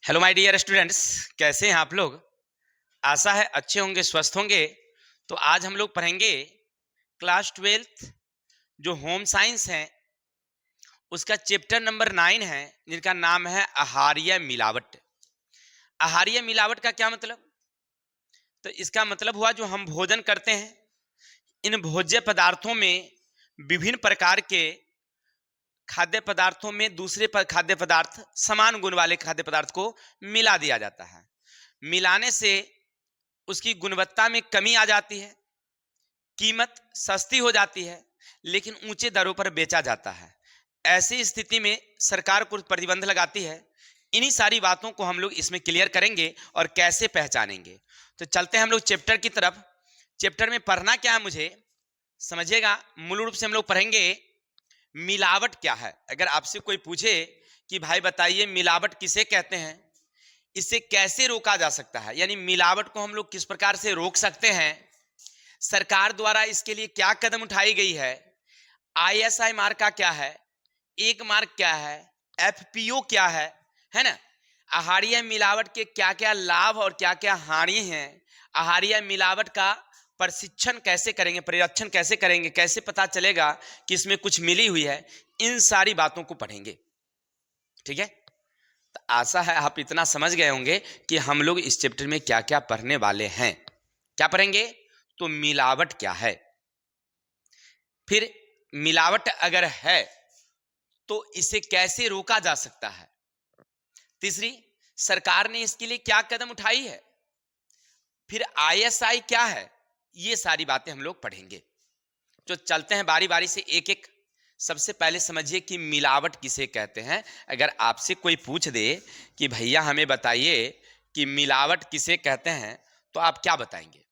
Hello my dear students, कैसे हैं आप लोग। आशा है अच्छे होंगे, स्वस्थ होंगे। तो आज हम लोग पढ़ेंगे क्लास 12th जो होम साइंस है उसका चैप्टर नंबर 9 है, जिनका नाम है आहारीय मिलावट। आहारीय मिलावट का क्या मतलब? तो इसका मतलब हुआ जो हम भोजन करते हैं, इन भोज्य पदार्थों में विभिन्न प्रकार के खाद्य पदार्थों में दूसरे खाद्य पदार्थ, समान गुण वाले खाद्य पदार्थ को मिला दिया जाता है। मिलाने से उसकी गुणवत्ता में कमी आ जाती है, कीमत सस्ती हो जाती है, लेकिन ऊंचे दरों पर बेचा जाता है। ऐसी स्थिति में सरकार कुछ प्रतिबंध लगाती है। इन्हीं सारी बातों को हम लोग इसमें क्लियर करेंगे और कैसे पहचानेंगे। तो चलते हैं हम लोग चैप्टर की तरफ। चैप्टर में पढ़ना क्या है मुझे समझिएगा। मूल रूप से हम लोग पढ़ेंगे मिलावट क्या है। अगर आपसे कोई पूछे कि भाई बताइए मिलावट किसे कहते हैं, इसे कैसे रोका जा सकता है, यानी मिलावट को हम लोग किस प्रकार से रोक सकते हैं, सरकार द्वारा इसके लिए क्या कदम उठाई गई है, आईएसआई मार्क का क्या है, एक मार्क क्या है, एफपीओ क्या है ना। आहारीय मिलावट के क्या क्या लाभ और क्या क्या हानि हैं, आहारीय मिलावट का प्रशिक्षण कैसे करेंगे, परीक्षण कैसे करेंगे, कैसे पता चलेगा कि इसमें कुछ मिली हुई है, इन सारी बातों को पढ़ेंगे। ठीक है, तो आशा है आप इतना समझ गए होंगे कि हम लोग इस चैप्टर में क्या क्या पढ़ने वाले हैं। क्या पढ़ेंगे? तो मिलावट क्या है, फिर मिलावट अगर है तो इसे कैसे रोका जा सकता है, तीसरी सरकार ने इसके लिए क्या कदम उठाई है, फिर आईएसआई क्या है, ये सारी बातें हम लोग पढ़ेंगे। तो चलते हैं बारी बारी से एक एक। सबसे पहले समझिए कि मिलावट किसे कहते हैं। अगर आपसे कोई पूछ दे कि भैया हमें बताइए कि मिलावट किसे कहते हैं, तो आप क्या बताएंगे?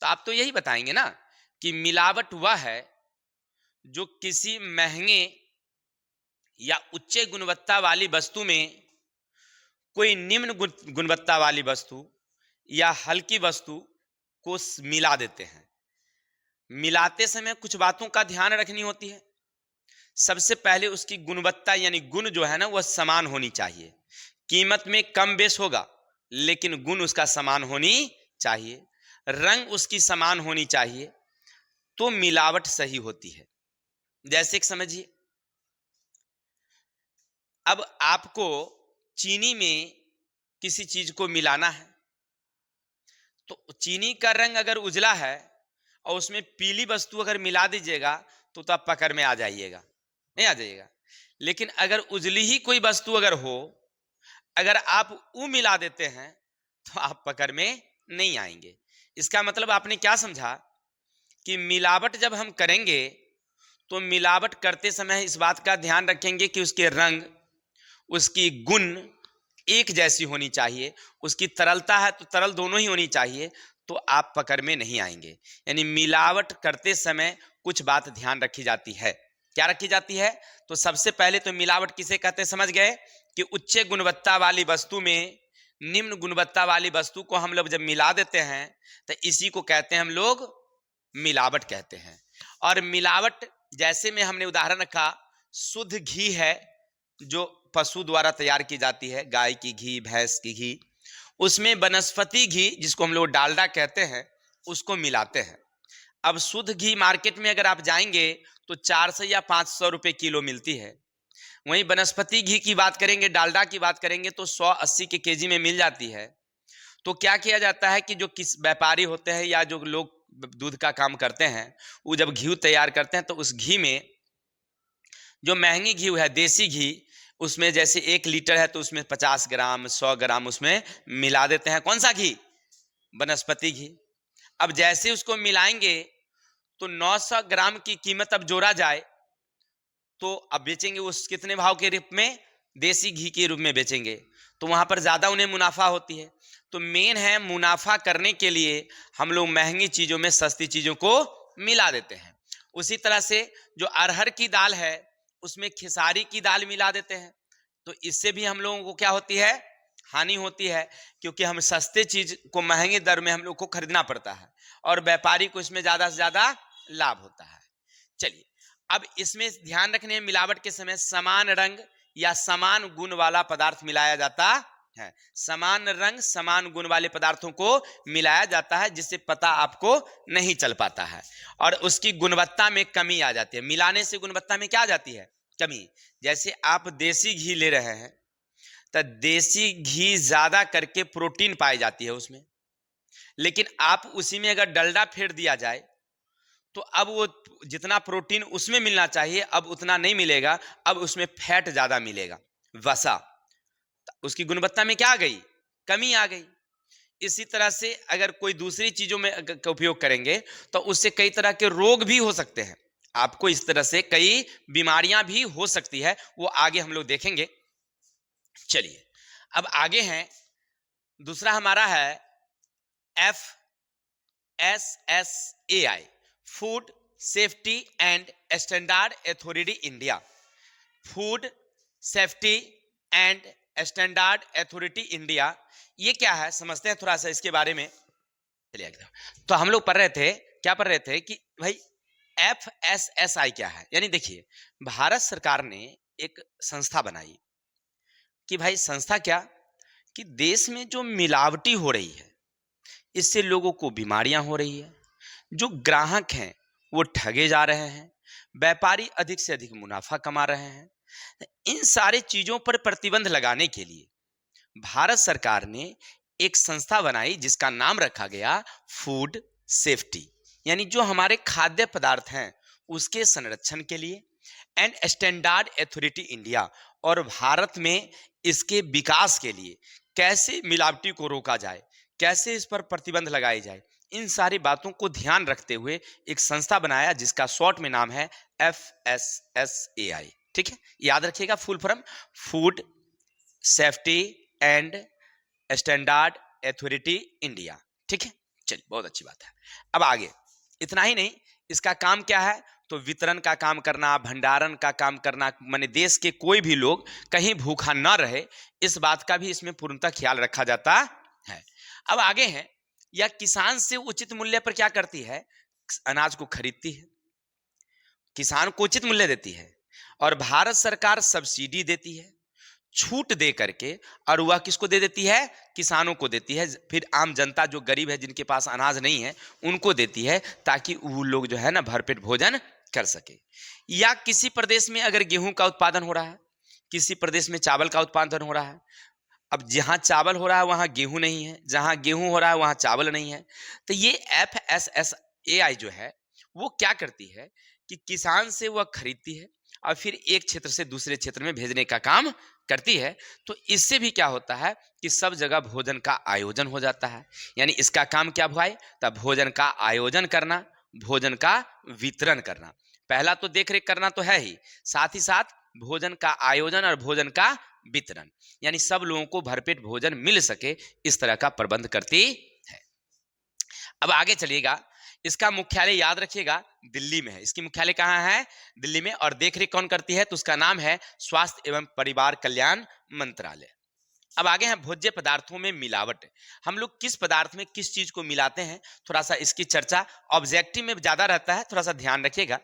तो आप तो यही बताएंगे ना कि मिलावट वह है जो किसी महंगे या उच्च गुणवत्ता वाली वस्तु में कोई निम्न गुणवत्ता वाली वस्तु या हल्की वस्तु को मिला देते हैं। मिलाते समय कुछ बातों का ध्यान रखनी होती है। सबसे पहले उसकी गुणवत्ता यानी गुण जो है ना वह समान होनी चाहिए। कीमत में कम बेस होगा लेकिन गुण उसका समान होनी चाहिए, रंग उसकी समान होनी चाहिए, तो मिलावट सही होती है। जैसे कि समझिए, अब आपको चीनी में किसी चीज को मिलाना है, तो चीनी का रंग अगर उजला है और उसमें पीली वस्तु अगर मिला दीजिएगा तो आप पकड़ में आ जाइएगा, नहीं आ जाइएगा। लेकिन अगर उजली ही कोई वस्तु अगर हो, अगर आप वो मिला देते हैं तो आप पकड़ में नहीं आएंगे। इसका मतलब आपने क्या समझा कि मिलावट जब हम करेंगे तो मिलावट करते समय इस बात का ध्यान रखेंगे कि उसके रंग, उसकी गुण एक जैसी होनी चाहिए, उसकी तरलता है तो तरल दोनों ही होनी चाहिए, तो आप पकड़ में नहीं आएंगे। यानी मिलावट करते समय कुछ बात ध्यान रखी जाती है। क्या रखी जाती है? तो सबसे पहले तो मिलावट किसे कहते हैं समझ गए कि उच्च गुणवत्ता वाली वस्तु में निम्न गुणवत्ता वाली वस्तु को हम लोग जब मिला देते हैं तो इसी को कहते हैं हम लोग मिलावट कहते हैं। और मिलावट जैसे में हमने उदाहरण रखा, शुद्ध घी है जो पशु द्वारा तैयार की जाती है, गाय की घी, भैंस की घी, उसमें वनस्पति घी जिसको हम लोग डालडा कहते हैं उसको मिलाते हैं। अब शुद्ध घी मार्केट में अगर आप जाएंगे तो 400 या 500 रुपए किलो मिलती है। वहीं वनस्पति घी की बात करेंगे, डालडा की बात करेंगे तो 180 के केजी में मिल जाती है। तो क्या किया जाता है कि जो किस व्यापारी होते हैं या जो लोग दूध का काम करते हैं, वो जब घी तैयार करते हैं तो उस घी में जो महंगी घी है, देसी घी, उसमें जैसे 1 लीटर है तो उसमें 50 ग्राम 100 ग्राम उसमें मिला देते हैं। कौन सा घी? वनस्पति घी। अब जैसे उसको मिलाएंगे तो 900 ग्राम की कीमत अब जोड़ा जाए तो अब बेचेंगे उस कितने भाव के रूप में? देसी घी के रूप में बेचेंगे, तो वहां पर ज्यादा उन्हें मुनाफा होती है। तो मेन है मुनाफा करने के लिए हम लोग महंगी चीजों में सस्ती चीजों को मिला देते हैं। उसी तरह से जो अरहर की दाल है उसमें खेसारी की दाल मिला देते हैं, तो इससे भी हम लोगों को क्या होती है? हानि होती है, क्योंकि हम सस्ते चीज को महंगे दर में हम लोग को खरीदना पड़ता है और व्यापारी को इसमें ज्यादा से ज्यादा लाभ होता है। चलिए, अब इसमें ध्यान रखने, मिलावट के समय समान रंग या समान गुण वाला पदार्थ मिलाया जाता है। समान रंग समान गुण वाले पदार्थों को मिलाया जाता है, जिससे पता आपको नहीं चल पाता है और उसकी गुणवत्ता में कमी आ जाती है। मिलाने से गुणवत्ता में क्या आ जाती है? कमी। जैसे आप देसी घी ले रहे हैं तो देसी घी ज्यादा करके प्रोटीन पाई जाती है उसमें, लेकिन आप उसी में अगर डलडा फेर दिया जाए तो अब वो जितना प्रोटीन उसमें मिलना चाहिए अब उतना नहीं मिलेगा, अब उसमें फैट ज्यादा मिलेगा, वसा। उसकी गुणवत्ता में क्या आ गई? कमी आ गई। इसी तरह से अगर कोई दूसरी चीजों में का उपयोग करेंगे तो उससे कई तरह के रोग भी हो सकते हैं। आपको इस तरह से कई बीमारियां भी हो सकती है, वो आगे हम लोग देखेंगे। चलिए अब आगे हैं, दूसरा हमारा है FSSAI, food safety and standard authority India. Food safety and standard authority India, ये क्या है समझते हैं थोड़ा सा इसके बारे में। चलिए तो हम लोग पढ़ रहे थे, क्या पढ़ रहे थे कि भाई FSSAI क्या है। यानी देखिए भारत सरकार ने एक संस्था बनाई कि भाई संस्था क्या, कि देश में जो मिलावटी हो रही है इससे लोगों को बीमारियां हो रही है, जो ग्राहक हैं वो ठगे जा रहे हैं, व्यापारी अधिक से अधिक मुनाफा कमा रहे हैं, इन सारी चीजों पर प्रतिबंध लगाने के लिए भारत सरकार ने एक संस्था बनाई जिसका नाम रखा गया फूड सेफ्टी, यानी जो हमारे खाद्य पदार्थ हैं उसके संरक्षण के लिए, एंड स्टैंडर्ड अथॉरिटी इंडिया, और भारत में इसके विकास के लिए कैसे मिलावटी को रोका जाए, कैसे इस पर प्रतिबंध लगाई जाए, इन सारी बातों को ध्यान रखते हुए एक संस्था बनाया जिसका शॉर्ट में नाम है FSSAI। ठीक है, याद रखिएगा full form, food safety and standard authority India. ठीक है, चलिए बहुत अच्छी बात है। अब आगे इतना ही नहीं, इसका काम क्या है, तो वितरण का काम करना, भंडारण का काम करना, माने देश के कोई भी लोग कहीं भूखा ना रहे, इस बात का भी इसमें पूर्णतः ख्याल रखा जाता है। अब आगे है, यह किसान से उचित मूल्य पर क्या करती है, अनाज को खरीदती है, किसान को उचित मूल्य देती है, और भारत सरकार सब्सिडी देती है, छूट दे करके, और वह किसको दे देती है, किसानों को देती है, फिर आम जनता जो गरीब है जिनके पास अनाज नहीं है उनको देती है, ताकि वो लोग जो है ना भरपेट भोजन कर सके। या किसी प्रदेश में अगर गेहूं का उत्पादन हो रहा है, किसी प्रदेश में चावल का उत्पादन हो रहा है, अब जहां चावल हो रहा है वहां गेहूं नहीं है, जहां गेहूं हो रहा है वहां चावल नहीं है, तो ये FSSAI जो है वो क्या करती है कि किसान से वह खरीदती है और फिर एक क्षेत्र से दूसरे क्षेत्र में भेजने का काम करती है। तो इससे भी क्या होता है कि सब जगह भोजन का आयोजन हो जाता है। यानी इसका काम क्या भाई, तब भोजन का आयोजन करना, भोजन का वितरण करना, पहला तो देखरेख करना तो है ही, साथ ही साथ भोजन का आयोजन और भोजन का वितरण, यानी सब लोगों को भरपेट भोजन मिल सके, इस तरह का प्रबंध करती है। अब आगे चलिएगा, इसका मुख्यालय याद रखिएगा दिल्ली में है। इसकी मुख्यालय कहाँ है, दिल्ली में, और देखरेख कौन करती है, तो उसका नाम है स्वास्थ्य एवं परिवार कल्याण मंत्रालय। अब आगे हैं भोज्य पदार्थों में मिलावट। हम लोग किस पदार्थ में किस चीज को मिलाते हैं, थोड़ा सा इसकी चर्चा ऑब्जेक्टिव में ज्यादा रहता है, थोड़ा सा ध्यान रखिएगा।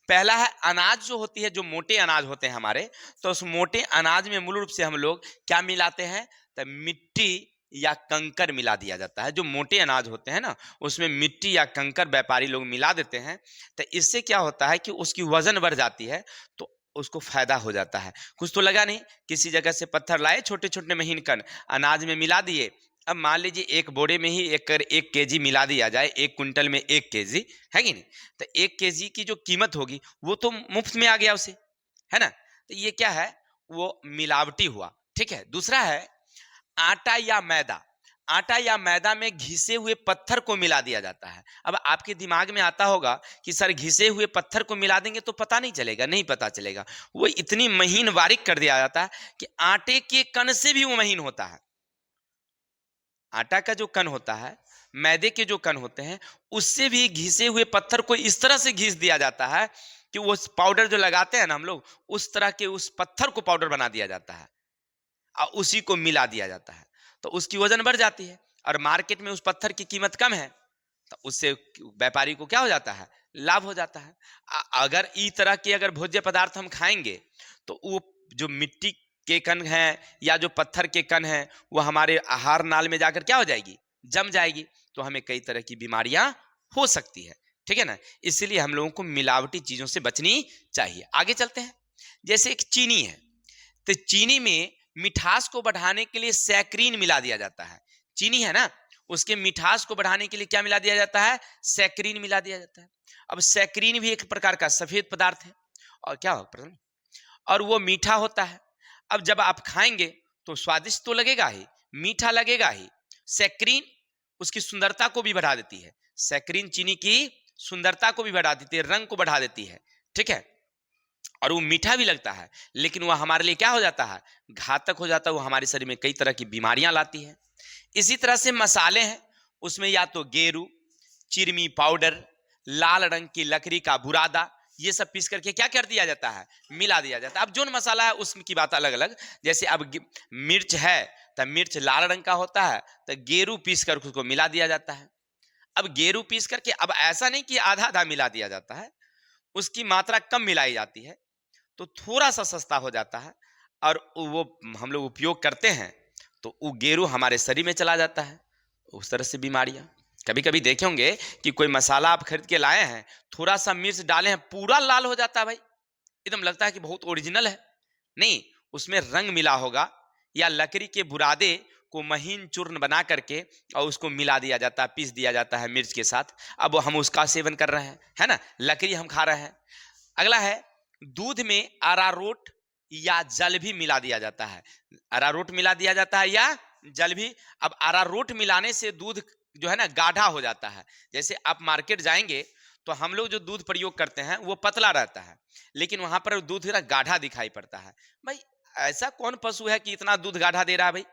पहला है अनाज जो होती है, जो मोटे अनाज होते हैं हमारे, तो उस मोटे अनाज में मूल रूप से हम लोग क्या मिलाते हैं, तो मिट्टी या कंकर मिला दिया जाता है। जो मोटे अनाज होते हैं ना उसमें मिट्टी या कंकर व्यापारी लोग मिला देते हैं, तो इससे क्या होता है कि उसकी वजन बढ़ जाती है, तो उसको फायदा हो जाता है। कुछ तो लगा नहीं, किसी जगह से पत्थर लाए छोटे छोटे महीन कण अनाज में मिला दिए, अब मान लीजिए एक बोरे में ही 1 kg मिला दिया जाए, 1 क्विंटल में 1 kg, है कि नहीं, तो 1 kg की जो कीमत होगी वो तो मुफ्त में आ गया उसे, है ना, तो ये क्या है, वो मिलावटी हुआ। ठीक है, दूसरा है आटा या मैदा। आटा या मैदा में घिसे हुए पत्थर को मिला दिया जाता है। अब आपके दिमाग में आता होगा कि सर घिसे हुए पत्थर को मिला देंगे तो पता नहीं चलेगा, नहीं पता चलेगा, वो इतनी महीन बारीक कर दिया जाता है कि आटे के कण से भी वो महीन होता है। आटा का जो कण होता है, मैदे के जो कण होते हैं, उससे भी घिसे हुए पत्थर को इस तरह से घिस दिया जाता है कि वो पाउडर जो लगाते हैं ना हम लोग, उस तरह के उस पत्थर को पाउडर बना दिया जाता है और उसी को मिला दिया जाता है, तो उसकी वजन बढ़ जाती है और मार्केट में उस पत्थर की कीमत कम है, तो उससे व्यापारी को क्या हो जाता है, लाभ हो जाता है। अगर इस तरह के अगर भोज्य पदार्थ हम खाएंगे तो वो जो मिट्टी के कण हैं या जो पत्थर के कण हैं वो हमारे आहार नाल में जाकर क्या हो जाएगी, जम जाएगी, तो हमें कई तरह की बीमारियां हो सकती है। ठीक है ना, इसलिए हम लोगों को मिलावटी चीजों से बचनी चाहिए। आगे चलते हैं। जैसे एक चीनी है, तो चीनी में मिठास को बढ़ाने के लिए सैकरीन मिला दिया जाता है। चीनी है ना, उसके मिठास को बढ़ाने के लिए क्या मिला दिया जाता है, सैकरीन मिला दिया जाता है। अब सैकरीन भी एक प्रकार का सफेद पदार्थ है और क्या हो, और वो मीठा होता है। अब जब आप खाएंगे तो स्वादिष्ट तो लगेगा ही, मीठा लगेगा ही। सैकरीन उसकी सुंदरता को भी बढ़ा देती है। सैकरीन चीनी की सुंदरता को भी बढ़ा देती है, रंग को बढ़ा देती है। ठीक है, और वो मीठा भी लगता है, लेकिन वह हमारे लिए क्या हो जाता है, घातक हो जाता है। वो हमारे शरीर में कई तरह की बीमारियां लाती है। इसी तरह से मसाले हैं, उसमें या तो गेरू, चिरमी पाउडर, लाल रंग की लकड़ी का बुरादा, ये सब पीस करके क्या कर दिया जाता है, मिला दिया जाता है। अब जो मसाला है उसकी बात अलग अलग। जैसे अब मिर्च है तो मिर्च लाल रंग का होता है, तो गेरू पीस कर उसको मिला दिया जाता है। अब गेरू पीस करके, अब ऐसा नहीं कि आधा आधा मिला दिया जाता है, उसकी मात्रा कम मिलाई जाती है, तो थोड़ा सा सस्ता हो जाता है और वो हम लोग उपयोग करते हैं, तो वो गेरू हमारे शरीर में चला जाता है। उस तरह से बीमारियां, कभी कभी देखे होंगे कि कोई मसाला आप खरीद के लाए हैं, थोड़ा सा मिर्च डाले हैं, पूरा लाल हो जाता है भाई, एकदम लगता है कि बहुत ओरिजिनल है। नहीं, उसमें रंग मिला होगा, या लकड़ी के बुरादे को महीन चूर्ण बना करके और उसको मिला दिया जाता है, पीस दिया जाता है मिर्च के साथ। अब हम उसका सेवन कर रहे हैं, है ना, लकड़ी हम खा रहे हैं। अगला है, दूध में अरारोट या जल भी मिला दिया जाता है। अरारोट मिला दिया जाता है या जल भी। अब अरारोट मिलाने से दूध जो है ना गाढ़ा हो जाता है। जैसे आप मार्केट जाएंगे तो हम लोग जो दूध प्रयोग करते हैं वो पतला रहता है, लेकिन वहां पर दूध ना गाढ़ा दिखाई पड़ता है। भाई ऐसा कौन पशु है कि इतना दूध गाढ़ा दे रहा है भाई,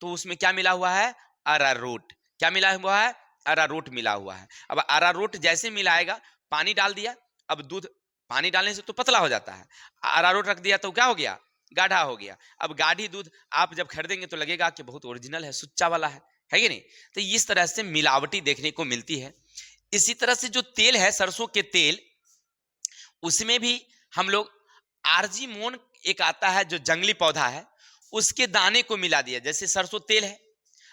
तो उसमें क्या मिला हुआ है, अरारोट। क्या मिला हुआ है, अरारोट मिला हुआ है। अब अरारोट जैसे मिलाएगा, पानी डाल दिया, अब दूध पानी डालने से तो पतला हो जाता है, अरारोट रख दिया तो क्या हो गया, गाढ़ा हो गया। अब गाढ़ी दूध आप जब खरीदेंगे तो लगेगा कि बहुत ओरिजिनल है, सुच्चा वाला है कि नहीं। तो इस तरह से मिलावटी देखने को मिलती है। इसी तरह से जो तेल है, सरसों के तेल, उसमें भी हम लोग आर्जीमोन एक आता है जो जंगली पौधा है, उसके दाने को मिला दिया। जैसे सरसों तेल है,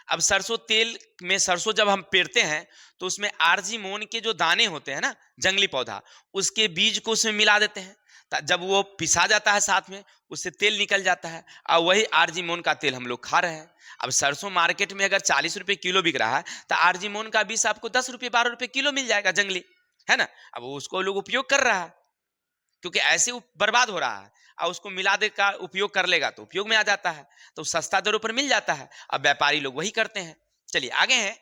अब सरसों तेल में सरसों जब हम पेरते हैं तो उसमें आर्जीमोन के जो दाने होते हैं ना, जंगली पौधा, उसके बीज को उसमें मिला देते हैं। जब वो पिसा जाता है साथ में, उससे तेल निकल जाता है और वही आर्जीमोन का तेल हम लोग खा रहे हैं। अब सरसों मार्केट में अगर 40 रुपए किलो बिक रहा है, तो आर्जीमोन का बीज आपको 10 रुपए 12 रुपए किलो मिल जाएगा, जंगली, है ना। अब उसको लोग उपयोग कर रहा है, क्योंकि ऐसे बर्बाद हो रहा है, और उसको मिला दे का उपयोग कर लेगा तो उपयोग में आ जाता है, तो सस्ता दरों पर मिल जाता है। अब व्यापारी लोग वही करते हैं। चलिए आगे हैं,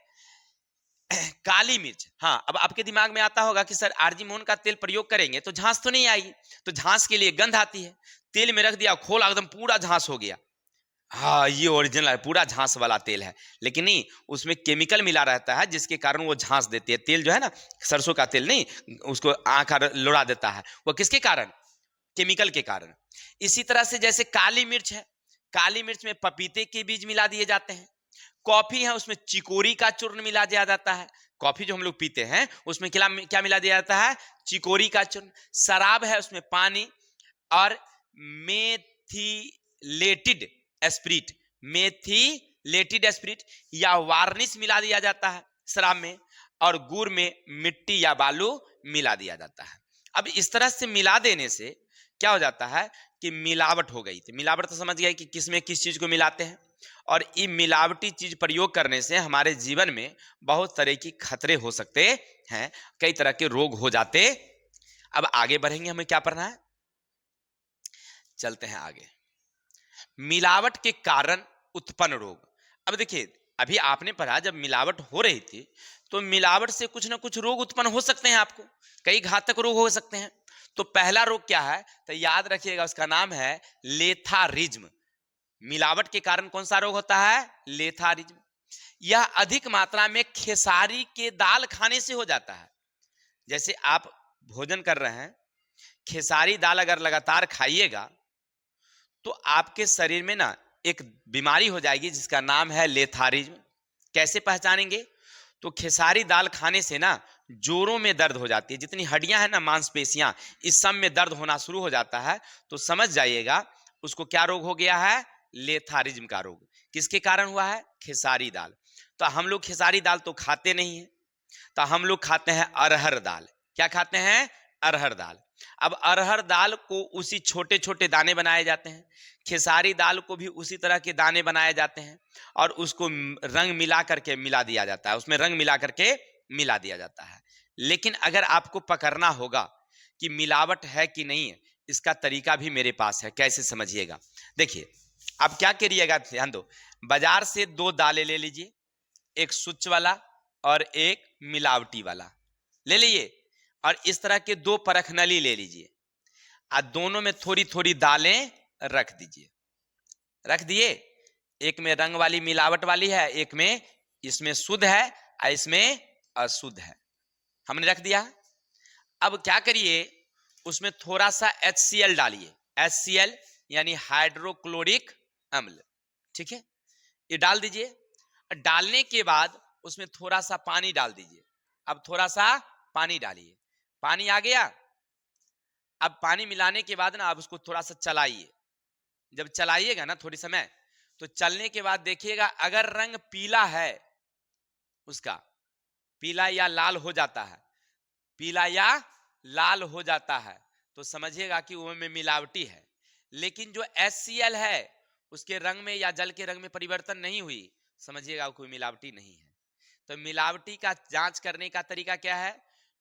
काली मिर्च। हाँ, अब आपके दिमाग में आता होगा कि सर आर्जीमोन का तेल प्रयोग करेंगे तो झांस तो नहीं आएगी, तो झांस के लिए गंध आती है। तेल में रख दिया, खोला, एकदम पूरा झांस हो गया, हाँ ये ओरिजिनल है, पूरा झांस वाला तेल है। लेकिन नहीं, उसमें केमिकल मिला रहता है जिसके कारण वो झांस देती है। तेल जो है ना, सरसों का तेल नहीं, उसको आंख लुढ़ा देता है, वो किसके कारण, केमिकल के कारण। इसी तरह से जैसे काली मिर्च है, काली मिर्च में पपीते के बीज मिला दिए जाते हैं। कॉफी है, उसमें चिकोरी का चूर्ण मिला दिया जाता है। कॉफी जो हम लोग पीते हैं उसमें क्या क्या मिला दिया जाता है, चिकोरी का चूर्ण। शराब है, उसमें पानी और मेथिलेटेड स्पिरिट, मेथिलेटेड स्पिरिट या वार्निश मिला दिया जाता है शराब में, और गुड़ में मिट्टी या बालू मिला दिया जाता है। अब इस तरह से मिला देने से क्या हो जाता है कि मिलावट हो गई थी। मिलावट तो समझ गए कि किस में किस चीज को मिलाते हैं, और ये मिलावटी चीज प्रयोग करने से हमारे जीवन में बहुत तरह की खतरे हो सकते हैं, कई तरह के रोग हो जाते। अब आगे बढ़ेंगे, हमें क्या पढ़ना है, चलते हैं आगे। मिलावट के कारण उत्पन्न रोग। अब देखिए, अभी आपने पढ़ा जब मिलावट हो रही थी तो मिलावट से कुछ ना कुछ रोग उत्पन्न हो सकते हैं, आपको कई घातक रोग हो सकते हैं। तो पहला रोग क्या है, तो याद रखिएगा, उसका नाम है लेथारिज्म। मिलावट के कारण कौन सा रोग होता है, लेथारिज्म। यह अधिक मात्रा में खेसारी के दाल खाने से हो जाता है। जैसे आप भोजन कर रहे हैं, खेसारी दाल अगर लगातार खाइएगा तो आपके शरीर में ना एक बीमारी हो जाएगी जिसका नाम है लेथारिज्म। कैसे पहचानेंगे, तो खेसारी दाल खाने से ना जोड़ों में दर्द हो जाती है, जितनी हड्डियां हैं ना, मांसपेशियां, इस सब में दर्द होना शुरू हो जाता है। तो समझ जाइएगा उसको क्या रोग हो गया है? लेथारिज्म का रोग। किसके कारण हुआ है? खेसारी दाल। तो हम लोग खेसारी दाल तो खाते नहीं है, तो हम लोग खाते हैं अरहर दाल। क्या खाते हैं? अरहर दाल। अब अरहर दाल को उसी छोटे छोटे दाने बनाए जाते हैं, खेसारी दाल को भी उसी तरह के दाने बनाए जाते हैं, और उसको रंग मिला करके मिला दिया जाता है, उसमें रंग मिला करके मिला दिया जाता है। लेकिन अगर आपको पकड़ना होगा कि मिलावट है कि नहीं है, इसका तरीका भी मेरे पास है। कैसे? समझिएगा। देखिए, आप क्या करिएगा, ध्यान दो। बाजार से 2 दालें ले लीजिए, एक सुच्च वाला और एक मिलावटी वाला ले लीजिए, और इस तरह के 2 परखनली ले लीजिए, और दोनों में थोड़ी थोड़ी दालें रख दीजिए। रख दिए, एक में रंग वाली मिलावट वाली है, एक में इसमें शुद्ध है और इसमें अशुद्ध है। हमने रख दिया। अब क्या करिए, उसमें थोड़ा सा HCl डालिए। HCl यानी हाइड्रोक्लोरिक अम्ल। ठीक है, ये डाल दीजिए। डालने के बाद उसमें थोड़ा सा पानी डाल दीजिए। अब थोड़ा सा पानी डालिए, पानी आ गया। अब पानी मिलाने के बाद ना, अब उसको थोड़ा सा चलाइए। जब चलाइएगा ना थोड़ी समय, तो चलने के बाद देखिएगा, अगर रंग पीला है, उसका पीला या लाल हो जाता है, पीला या लाल हो जाता है, तो समझिएगा कि वो में मिलावटी है। लेकिन जो HCl है, उसके रंग में या जल के रंग में परिवर्तन नहीं हुई, समझिएगा कोई मिलावटी नहीं है। तो मिलावटी का जांच करने का तरीका क्या है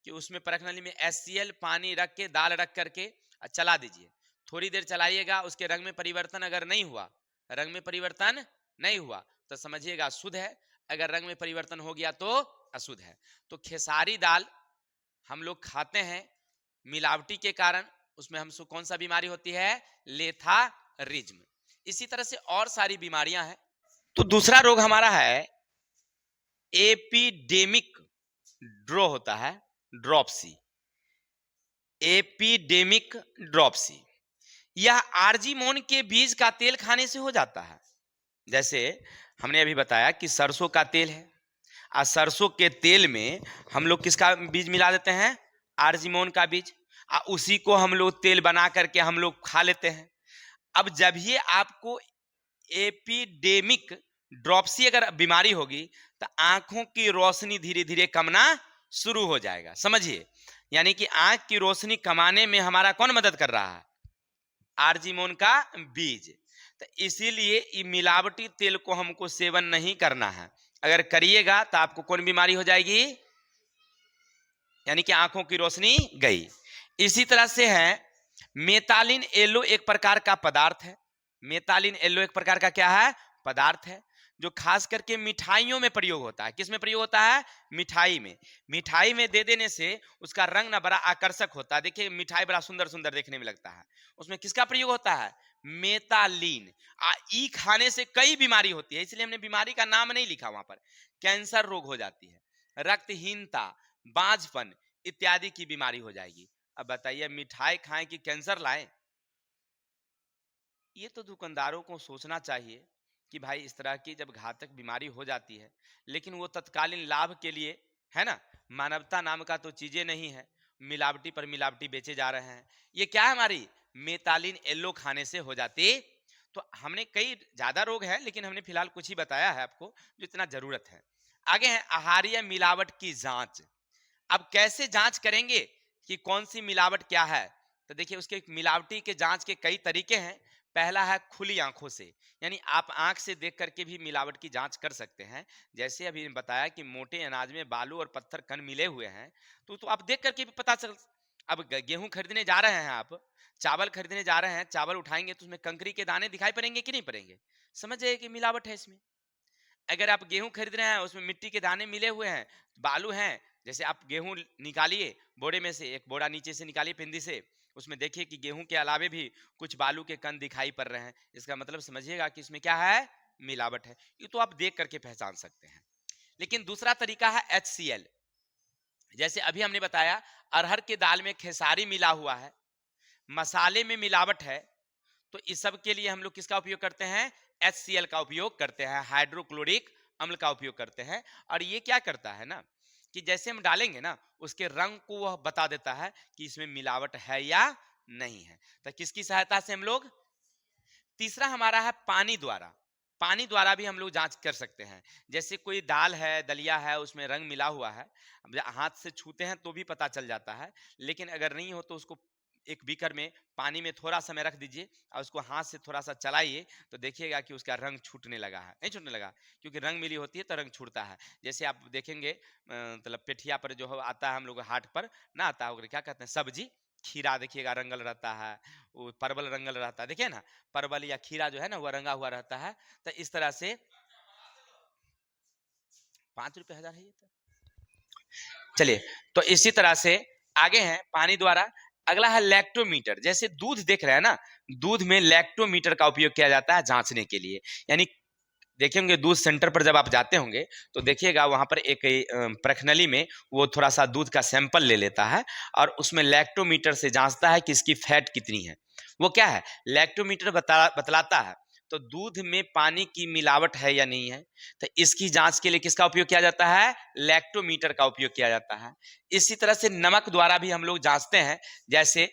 कि उसमें परखनली में HCl पानी रख के, दाल रख करके चला दीजिए। थोड़ी देर चलाइएगा, उसके रंग में परिवर्तन अगर नहीं हुआ, रंग में परिवर्तन नहीं हुआ, तो समझिएगा शुद्ध है। अगर रंग में परिवर्तन हो गया तो अशुद्ध है। तो खेसारी दाल हम लोग खाते हैं मिलावटी के कारण, उसमें हमसे कौन सा बीमारी होती है? लेथारिज्म। इसी तरह से और सारी बीमारियां हैं। तो दूसरा रोग हमारा है एपिडेमिक ड्रो होता है, ड्रॉपसी। एपिडेमिक ड्रॉपसी, यह आर्जीमोन के बीज का तेल खाने से हो जाता है। जैसे हमने अभी बताया कि सरसों का तेल है, और सरसों के तेल में हम लोग किसका बीज मिला देते हैं? आर्जीमोन का बीज। उसी को हम लोग तेल बना करके हम लोग खा लेते हैं। अब जब ये आपको एपिडेमिक ड्रॉपसी अगर बीमारी होगी, तो आंखों की रोशनी धीरे धीरे कमना शुरू हो जाएगा। समझिए, यानी कि आंख की रोशनी कमाने में हमारा कौन मदद कर रहा है? आर्जीमोन का बीज। तो इसीलिए मिलावटी तेल को हमको सेवन नहीं करना है। अगर करिएगा तो आपको कौन बीमारी हो जाएगी? यानी कि आंखों की रोशनी गई। इसी तरह से है मेतालिन एलो, एक प्रकार का पदार्थ है। मेतालिन एलो एक प्रकार का क्या है? पदार्थ है, जो खास करके मिठाइयों में प्रयोग होता है। किस में प्रयोग होता है? मिठाई में। मिठाई में दे देने से उसका रंग ना बड़ा आकर्षक होता है। देखिए, मिठाई बड़ा सुंदर सुंदर देखने में लगता है, उसमें किसका प्रयोग होता है? मेतालिन। ई खाने से कई बीमारी होती है, इसलिए हमने बीमारी का नाम नहीं लिखा वहां पर। कैंसर रोग हो जाती है, रक्तहीनता, बांझपन इत्यादि की बीमारी हो जाएगी। अब बताइए, मिठाई खाएं कि कैंसर लाएं? ये तो दुकानदारों को सोचना चाहिए कि भाई, इस तरह की जब घातक बीमारी हो जाती है, लेकिन वो तत्कालीन लाभ के लिए है ना, मानवता नाम का तो चीजें नहीं है, मिलावटी पर मिलावटी बेचे जा रहे हैं। ये क्या है? हमारी मेतालिन एलो खाने से हो जाती। तो हमने कई ज्यादा रोग हैं, लेकिन हमने फिलहाल कुछ ही बताया है आपको जो इतना जरूरत है। आगे है आहारीय मिलावट की जांच। अब कैसे जांच करेंगे कि कौन सी मिलावट क्या है? तो देखिए, उसके मिलावटी के जांच के कई तरीके हैं। पहला है खुली आंखों से, यानी आप आंख से देख करके भी मिलावट की जांच कर सकते हैं। जैसे अभी बताया कि मोटे अनाज में बालू और पत्थर कण मिले हुए हैं, तो आप देख करके भी पता चल। अब गेहूं खरीदने जा रहे हैं आप, चावल खरीदने जा रहे हैं, चावल उठाएंगे तो उसमें कंकरी के दाने दिखाई पड़ेंगे कि नहीं पड़ेंगे? समझ जाइए कि मिलावट है इसमें। अगर आप गेहूं खरीद रहे हैं, उसमें मिट्टी के दाने मिले हुए हैं, बालू हैं, जैसे आप गेहूं निकालिए बोरे में से, एक बोरा नीचे से निकालिए पिंदी से, उसमें देखिए कि गेहूं के अलावे भी कुछ बालू के कण दिखाई पड़ रहे हैं, इसका मतलब समझिएगा कि इसमें क्या है? मिलावट है। ये तो आप देख करके पहचान सकते हैं। लेकिन दूसरा तरीका है HCl। जैसे अभी हमने बताया, अरहर के दाल में खेसारी मिला हुआ है, मसाले में मिलावट है, तो इस सब के लिए हम लोग किसका उपयोग करते हैं? HCl का उपयोग करते हैं, हाइड्रोक्लोरिक अम्ल का उपयोग करते हैं। और ये क्या करता है ना, कि जैसे हम डालेंगे ना, उसके रंग को वह बता देता है कि इसमें मिलावट है या नहीं है। तो किसकी सहायता से हम लोग? तीसरा हमारा है पानी द्वारा। पानी द्वारा भी हम लोग जांच कर सकते हैं। जैसे कोई दाल है, दलिया है, उसमें रंग मिला हुआ है, अब हाथ से छूते हैं तो भी पता चल जाता है, लेकिन अगर नहीं हो तो उसको एक बीकर में पानी में थोड़ा समय रख दीजिए और उसको हाथ से थोड़ा सा चलाइए तो देखिएगा कि उसका रंग छूटने लगा है। नहीं छूटने लगा, क्योंकि रंग मिली होती है तो रंग छूटता है। जैसे आप देखेंगे मतलब पेठिया पर जो आता है हम लोग हाट पर ना आता है, क्या कहते हैं, सब्जी, खीरा देखिएगा रंगल रहता है, वो परवल रंगल रहता है, देखिए ना, परवल या खीरा जो है ना वो रंगा हुआ रहता है। तो इस तरह से 5 रुपए 1000 है ये तो। चलिए, तो इसी तरह से आगे हैं पानी द्वारा। अगला है लैक्टोमीटर। जैसे दूध देख रहे हैं ना, दूध में लैक्टोमीटर का उपयोग किया जाता है जांचने के लिए। यानी देखेंगे दूध सेंटर पर जब आप जाते होंगे तो देखिएगा वहां पर एक प्रखनली में वो थोड़ा सा दूध का सैंपल ले लेता है और उसमें लैक्टोमीटर से जांचता है कि इसकी फैट कितनी है। वो क्या है, लैक्टोमीटर बतलाता है तो दूध में पानी की मिलावट है या नहीं है। तो इसकी जांच के लिए किसका उपयोग किया जाता है, लैक्टोमीटर का उपयोग किया जाता है। इसी तरह से नमक द्वारा भी हम लोग जांचते हैं। जैसे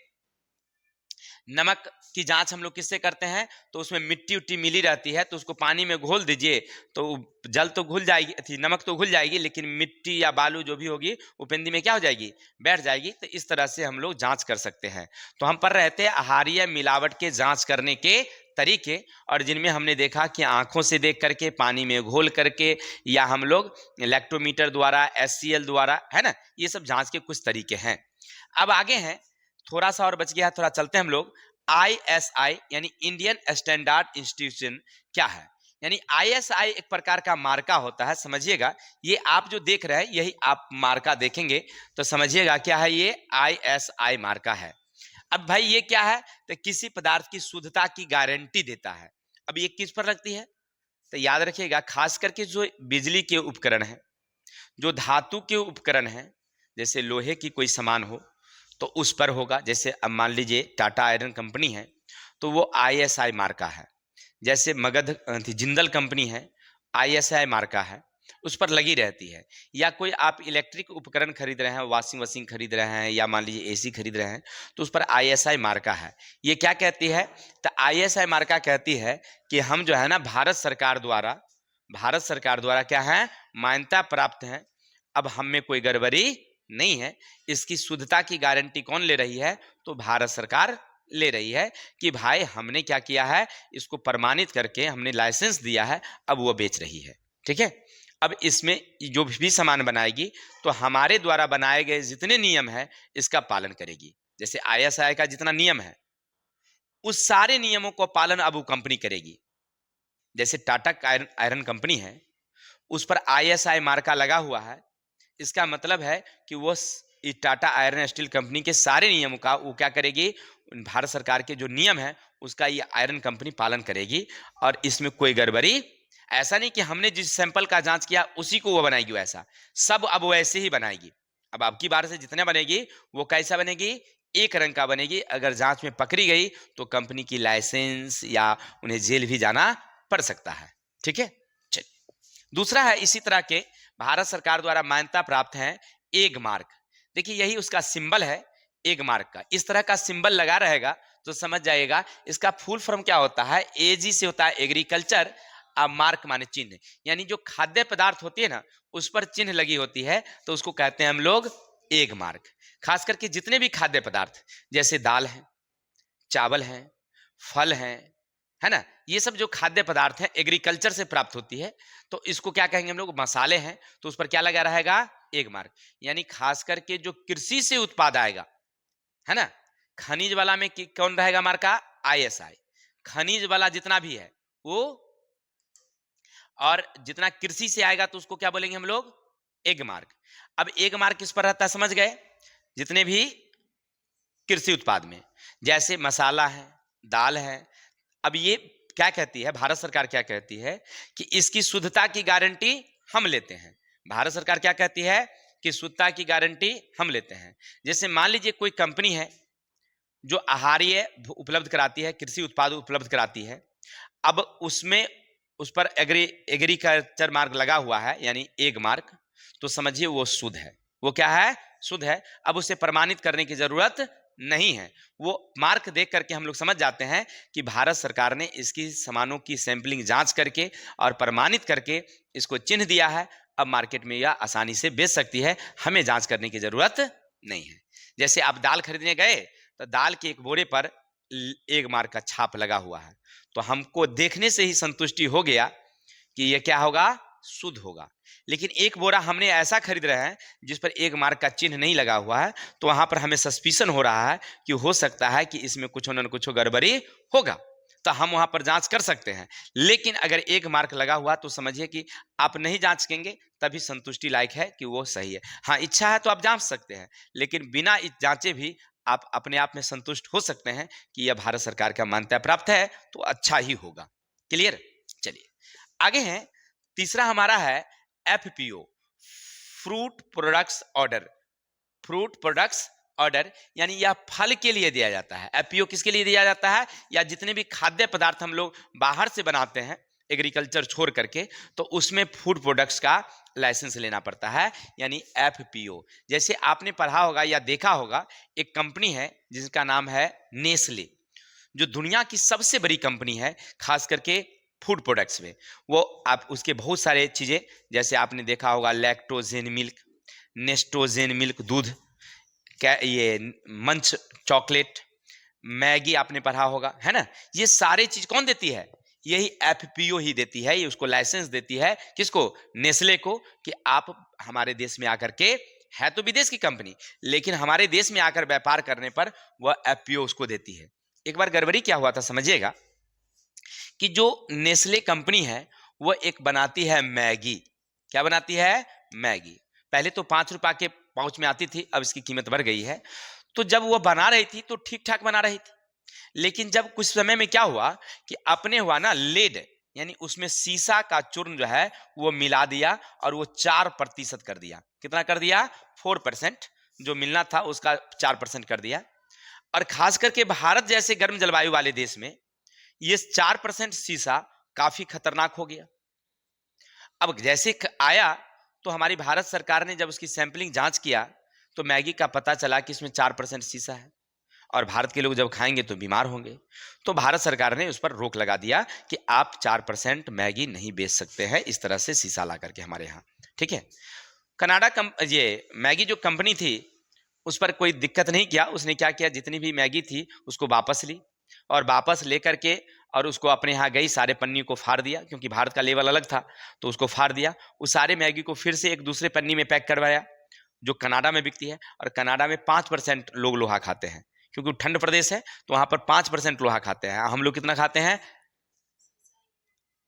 नमक की जांच हम लोग किससे करते हैं, तो उसमें मिट्टी उट्टी मिली रहती है तो उसको पानी में घोल दीजिए तो जल तो घुल जाएगी, थी नमक तो घुल जाएगी, लेकिन मिट्टी या बालू जो भी होगी वो पेंदी में क्या हो जाएगी, बैठ जाएगी। तो इस तरह से हम लोग जांच कर सकते हैं। तो हम पढ़ रहे थे आहारीय मिलावट के जांच करने के तरीके, और जिनमें हमने देखा कि आंखों से देख करके, पानी में घोल करके, या हम लोग लैक्टोमीटर द्वारा, HCl द्वारा, है ना, ये सब जांच के कुछ तरीके हैं। अब आगे हैं, थोड़ा सा और बच गया है, थोड़ा चलते हैं हम लोग। ISI यानी इंडियन स्टैंडर्ड इंस्टीट्यूशन क्या है। यानी ISI एक प्रकार का मार्का होता है, समझिएगा। ये आप जो देख रहे हैं यही आप मार्का देखेंगे तो समझिएगा क्या है, ये ISI मार्का है। अब भाई ये क्या है, तो किसी पदार्थ की शुद्धता की गारंटी देता है। अब ये किस पर लगती है, तो याद रखिएगा खास करके जो बिजली के उपकरण है, जो धातु के उपकरण हैं, जैसे लोहे की कोई सामान हो तो उस पर होगा। जैसे अब मान लीजिए टाटा आयरन कंपनी है तो वो ISI मार्का है। जैसे मगध जिंदल कंपनी है, ISI मार्का है, उस पर लगी रहती है। या कोई आप इलेक्ट्रिक उपकरण खरीद रहे हैं, वॉशिंग मशीन खरीद रहे हैं, या मान लीजिए AC खरीद रहे हैं तो उस पर ISI मार्का है। ये क्या कहती है, तो ISI मार्का कहती है कि हम जो है ना भारत सरकार द्वारा क्या है, मान्यता प्राप्त है। अब हम में कोई गड़बड़ी नहीं है। इसकी शुद्धता की गारंटी कौन ले रही है, तो भारत सरकार ले रही है कि भाई हमने क्या किया है, इसको प्रमाणित करके हमने लाइसेंस दिया है, अब वो बेच रही है। ठीक है, अब इसमें जो भी सामान बनाएगी तो हमारे द्वारा बनाए गए जितने नियम है इसका पालन करेगी। जैसे ISI का जितना नियम है उस सारे नियमों को पालन अब वो कंपनी करेगी। जैसे टाटा आयरन कंपनी है, उस पर ISI मार्का लगा हुआ है, इसका मतलब है कि वो टाटा आयरन स्टील कंपनी के सारे नियमों का वो क्या करेगी, भारत सरकार के जो नियम है उसका ये आयरन कंपनी पालन करेगी। और इसमें कोई गड़बड़ी, ऐसा नहीं कि हमने जिस सैंपल का जांच किया उसी को वो बनाएगी, वैसा सब अब वैसे ही बनाएगी। अब की बार से जितने बनेगी वो कैसा बनेगी, एक रंग का बनेगी। अगर जांच में पकड़ी गई तो कंपनी की लाइसेंस या उन्हें जेल भी जाना पड़ सकता है। ठीक है, चलिए दूसरा है इसी तरह के भारत सरकार द्वारा मान्यता प्राप्त है एग मार्क। देखिए यही उसका सिंबल है एग मार्क का। इस तरह का सिंबल लगा रहेगा तो समझ जाइएगा इसका फुल फॉर्म क्या होता है। AG से होता है एग्रीकल्चर, मार्क माने चिन्ह, यानी जो खाद्य पदार्थ होती है ना उस पर चिन्ह लगी होती है तो उसको कहते हैं हम लोग एग मार्क। खास करके जितने भी खाद्य पदार्थ जैसे दाल है, चावल है, फल है ना, ये सब जो खाद्य पदार्थ हैं एग्रीकल्चर से प्राप्त होती है तो इसको क्या कहेंगे हम लोग, मसाले हैं तो उस पर क्या लगा रहेगा, एग मार्क। यानी खास करके जो कृषि से उत्पाद आएगा, है ना, खनिज वाला में कौन रहेगा मार्का, ISI। खनिज वाला जितना भी है वो, और जितना कृषि से आएगा तो उसको क्या बोलेंगे हम लोग, एग मार्क। अब एग मार्क किस पर रहता है समझ गए, जितने भी कृषि उत्पाद में, जैसे मसाला है, दाल है। अब ये क्या कहती है भारत सरकार, क्या कहती है कि इसकी शुद्धता की गारंटी हम लेते हैं। भारत सरकार क्या कहती है कि शुद्धता की गारंटी हम लेते हैं। जैसे मान लीजिए कोई कंपनी है जो आहारीय उपलब्ध कराती है, कृषि उत्पाद उपलब्ध कराती है, अब उसमें उस पर एग्रीकल्चर मार्क लगा हुआ है यानी एग मार्क, तो समझिए वो शुद्ध है। वो क्या है, शुद्ध है। अब उसे प्रमाणित करने की जरूरत नहीं है। वो मार्क देख करके हम लोग समझ जाते हैं कि भारत सरकार ने इसकी सामानों की सैंपलिंग जांच करके और प्रमाणित करके इसको चिन्ह दिया है। अब मार्केट में यह आसानी से बेच सकती है, हमें जांच करने की जरूरत नहीं है। जैसे आप दाल खरीदने गए तो दाल के एक बोरे पर एक मार्क का छाप लगा हुआ है, तो हमको देखने से ही संतुष्टि हो गया कि यह क्या होगा, शुद्ध होगा। लेकिन एक बोरा हमने ऐसा खरीद रहे हैं जिस पर एक मार्क का चिन्ह नहीं लगा हुआ है, तो वहां पर हमें सस्पिशन हो रहा है कि हो सकता है कि इसमें कुछ न कुछ गड़बड़ी होगा, तो हम वहां पर जांच कर सकते हैं। लेकिन अगर एक मार्क लगा हुआ तो समझिए कि आप नहीं जांचेंगे तभी संतुष्टि लायक है कि वो सही है। हाँ, इच्छा है तो आप जांच सकते हैं, लेकिन बिना जांचे भी आप अपने आप में संतुष्ट हो सकते हैं कि यह भारत सरकार का मान्यता प्राप्त है तो अच्छा ही होगा। क्लियर? चलिए आगे हैं। तीसरा हमारा है FPO, fruit products order. Fruit products order यानी यह फल के लिए दिया जाता है। एफपीओ किसके लिए दिया जाता है? या जितने भी खाद्य पदार्थ हम लोग बाहर से बनाते हैं एग्रीकल्चर छोड़ करके, तो उसमें फूड प्रोडक्ट्स का लाइसेंस लेना पड़ता है, यानी एफपीओ। जैसे आपने पढ़ा होगा या देखा होगा, एक कंपनी है जिसका नाम है नेस्ले, जो दुनिया की सबसे बड़ी कंपनी है खास करके फूड प्रोडक्ट्स में। वो आप उसके बहुत सारे चीज़ें, जैसे आपने देखा होगा लैक्टोजेन मिल्क, नेस्टोजेन मिल्क दूध, क्या ये मंच चॉकलेट, मैगी आपने पढ़ा होगा, है ना। ये सारे चीज कौन देती है? यही एफपीओ ही देती है। ये उसको लाइसेंस देती है, किसको? नेस्ले को, कि आप हमारे देश में आकर के, है तो विदेश की कंपनी लेकिन हमारे देश में आकर व्यापार करने पर वह एफपीओ उसको देती है। एक बार गड़बड़ी क्या हुआ था समझिएगा, कि जो नेस्ले कंपनी है वह एक बनाती है मैगी। क्या बनाती है? मैगी। पहले तो 5 रुपए के पाउच में आती थी, अब इसकी कीमत बढ़ गई है। तो जब वह बना रही थी तो ठीक ठाक बना रही थी, लेकिन जब कुछ समय में क्या हुआ कि अपने हुआ ना लेड, यानी उसमें शीशा का चूर्ण जो है वो मिला दिया और वो 4% कर दिया। कितना कर दिया? 4%। जो मिलना था उसका 4% कर दिया। और खास करके भारत जैसे गर्म जलवायु वाले देश में ये 4% शीशा काफी खतरनाक हो गया। अब जैसे आया तो हमारी भारत सरकार ने जब उसकी सैंपलिंग जांच किया तो मैगी का पता चला कि इसमें 4% शीशा है, और भारत के लोग जब खाएंगे तो बीमार होंगे। तो भारत सरकार ने उस पर रोक लगा दिया कि आप 4% मैगी नहीं बेच सकते हैं इस तरह से शीशा ला करके हमारे यहाँ। ठीक है। कनाडा ये मैगी जो कंपनी थी उस पर कोई दिक्कत नहीं किया। उसने क्या किया, जितनी भी मैगी थी उसको वापस ली, और वापस लेकर के और उसको अपने यहाँ गई, सारे पन्नी को फाड़ दिया, क्योंकि भारत का लेवल अलग था तो उसको फाड़ दिया। उस सारे मैगी को फिर से एक दूसरे पन्नी में पैक करवाया जो कनाडा में बिकती है। और कनाडा में 5% लोग लोहा खाते हैं, क्योंकि ठंड प्रदेश है तो वहां पर 5% लोहा खाते हैं। हम लोग कितना खाते हैं?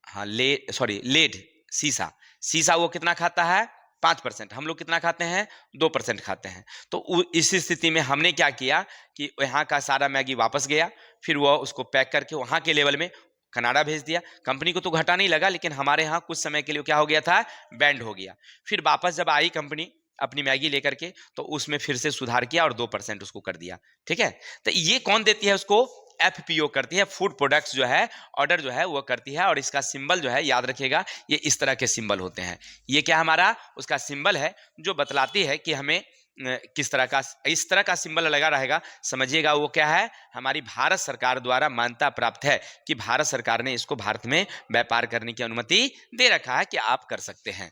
हाँ, लेड, शीशा। शीशा वो कितना खाता है? 5%। हम लोग कितना खाते हैं? 2% खाते हैं। तो इस स्थिति में हमने क्या किया कि यहाँ का सारा मैगी वापस गया, फिर वह उसको पैक करके वहां के लेवल में कनाडा भेज दिया। कंपनी को तो घाटा नहीं लगा, लेकिन हमारे यहाँ कुछ समय के लिए क्या हो गया था? बैंड हो गया। फिर वापस जब आई कंपनी अपनी मैगी लेकर के, तो उसमें फिर से सुधार किया और 2% उसको कर दिया। ठीक है। तो ये कौन देती है उसको? एफपीओ करती है, फूड प्रोडक्ट्स जो है ऑर्डर जो है वो करती है। और इसका सिंबल जो है याद रखिएगा, ये इस तरह के सिंबल होते हैं। ये क्या हमारा उसका सिंबल है जो बतलाती है कि हमें किस तरह का, इस तरह का सिंबल लगा रहेगा, समझिएगा वो क्या है? हमारी भारत सरकार द्वारा मान्यता प्राप्त है कि भारत सरकार ने इसको भारत में व्यापार करने की अनुमति दे रखा है कि आप कर सकते हैं।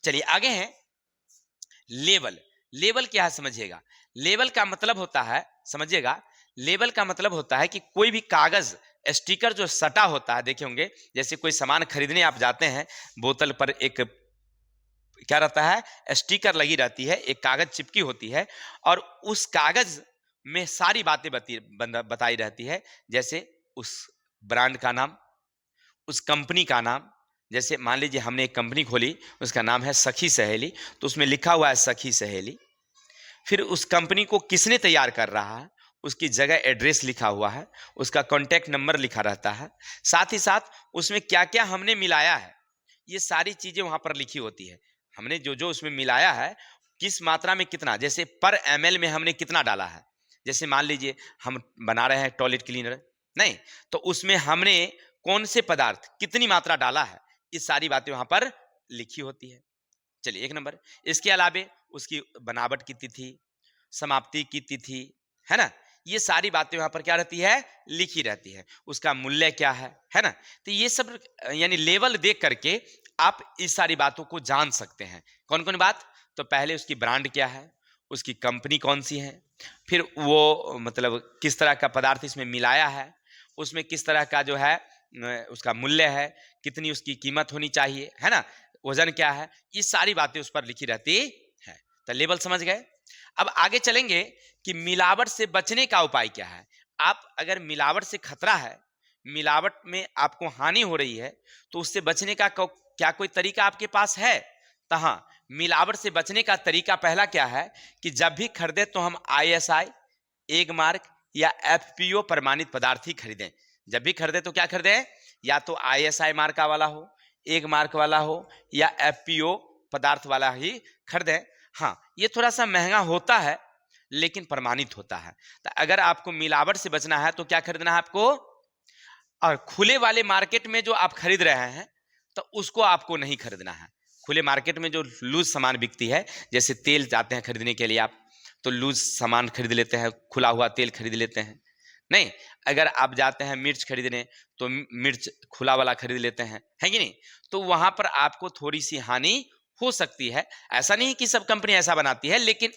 चलिए आगे हैं लेबल। लेबल क्या है समझिएगा। लेबल का मतलब होता है, समझिएगा, लेबल का मतलब होता है कि कोई भी कागज स्टिकर जो सटा होता है, देखे होंगे, जैसे कोई सामान खरीदने आप जाते हैं, बोतल पर एक क्या रहता है? स्टिकर लगी रहती है, एक कागज चिपकी होती है, और उस कागज में सारी बातें बताई रहती है, जैसे उस ब्रांड का नाम, उस कंपनी का नाम। जैसे मान लीजिए हमने एक कंपनी खोली, उसका नाम है सखी सहेली, तो उसमें लिखा हुआ है सखी सहेली। फिर उस कंपनी को किसने तैयार कर रहा है, उसकी जगह एड्रेस लिखा हुआ है, उसका कॉन्टैक्ट नंबर लिखा रहता है, साथ ही साथ उसमें क्या क्या हमने मिलाया है, ये सारी चीजें वहां पर लिखी होती है। हमने जो जो उसमें मिलाया है, किस मात्रा में कितना, जैसे पर ml में हमने कितना डाला है। जैसे मान लीजिए हम बना रहे हैं टॉयलेट क्लीनर, नहीं, तो उसमें हमने कौन से पदार्थ कितनी मात्रा डाला है, ये सारी बातें वहां पर लिखी होती है। चलिए 1 नंबर। इसके अलावे उसकी बनावट की तिथि, समाप्ति की तिथि, है ना। ये सारी बातें वहां पर क्या रहती है, लिखी रहती है। उसका मूल्य क्या है ना। तो ये सब यानी लेवल देख करके आप इस सारी बातों को जान सकते हैं। कौन कौन बात, तो पहले उसकी ब्रांड क्या है, उसकी कंपनी कौन सी है, फिर वो मतलब किस तरह का पदार्थ इसमें मिलाया है, उसमें किस तरह का जो है उसका मूल्य है, कितनी उसकी कीमत होनी चाहिए, है ना, वजन क्या है, ये सारी बातें उस पर लिखी रहती है। तो लेबल समझ गए। अब आगे चलेंगे कि मिलावट से बचने का उपाय क्या है। आप अगर मिलावट से खतरा है, मिलावट में आपको हानि हो रही है, तो उससे बचने का क्या कोई तरीका आपके पास है। तो हाँ, मिलावट से बचने का तरीका पहला क्या है कि जब भी खरीदे तो हम ISI, एग मार्क या FPO प्रमाणित पदार्थ ही खरीदें। जब भी खरीदे तो क्या खरीदें, या तो ISI मार्का वाला हो, एग मार्क वाला हो, या FPO पदार्थ वाला ही खरीदें। हाँ, ये थोड़ा सा महंगा होता है लेकिन प्रमाणित होता है। तो अगर आपको मिलावट से बचना है तो क्या खरीदना है आपको, और खुले वाले मार्केट में जो आप खरीद रहे हैं तो उसको आपको नहीं खरीदना है। खुले मार्केट में जो लूज सामान बिकती है, जैसे तेल जाते हैं खरीदने के लिए आप, तो लूज सामान खरीद लेते हैं, खुला हुआ तेल खरीद लेते हैं। नहीं, अगर आप जाते हैं मिर्च खरीदने तो मिर्च खुला वाला खरीद लेते हैं, है कि नहीं। तो वहां पर आपको थोड़ी सी हानि हो सकती है। ऐसा नहीं कि सब कंपनी ऐसा बनाती है, लेकिन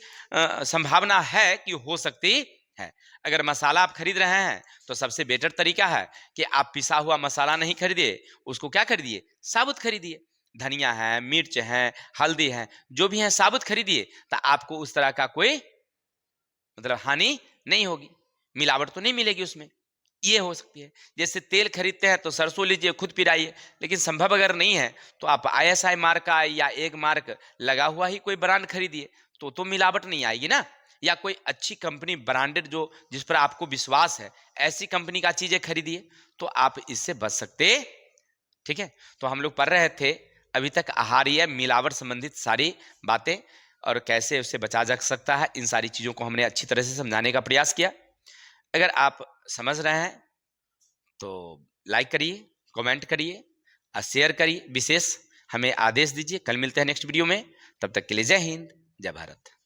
संभावना है कि हो सकती है। अगर मसाला आप खरीद रहे हैं तो सबसे बेटर तरीका है कि आप पिसा हुआ मसाला नहीं खरीदिए, उसको क्या खरीदिए, साबुत खरीदिए। धनिया है, मिर्च है, हल्दी है, जो भी है साबुत खरीदिए, तो आपको उस तरह का कोई मतलब हानि नहीं होगी, मिलावट तो नहीं मिलेगी उसमें। ये हो सकती है। जैसे तेल खरीदते हैं तो सरसों लीजिए, खुद पिराइए, लेकिन संभव अगर नहीं है तो आप ISI मार्क का या एक मार्क लगा हुआ ही कोई ब्रांड खरीदिए, तो मिलावट नहीं आएगी ना। या कोई अच्छी कंपनी ब्रांडेड जो जिस पर आपको विश्वास है, ऐसी कंपनी का चीजें खरीदिए, तो आप इससे बच सकते। ठीक है, तो हम लोग पढ़ रहे थे अभी तक आहारीय मिलावट संबंधित सारी बातें, और कैसे उससे बचा जा सकता है। इन सारी चीजों को हमने अच्छी तरह से समझाने का प्रयास किया। अगर आप समझ रहे हैं तो लाइक करिए, कमेंट करिए और शेयर करिए। विशेष हमें आदेश दीजिए। कल मिलते हैं नेक्स्ट वीडियो में, तब तक के लिए जय हिंद, जय भारत।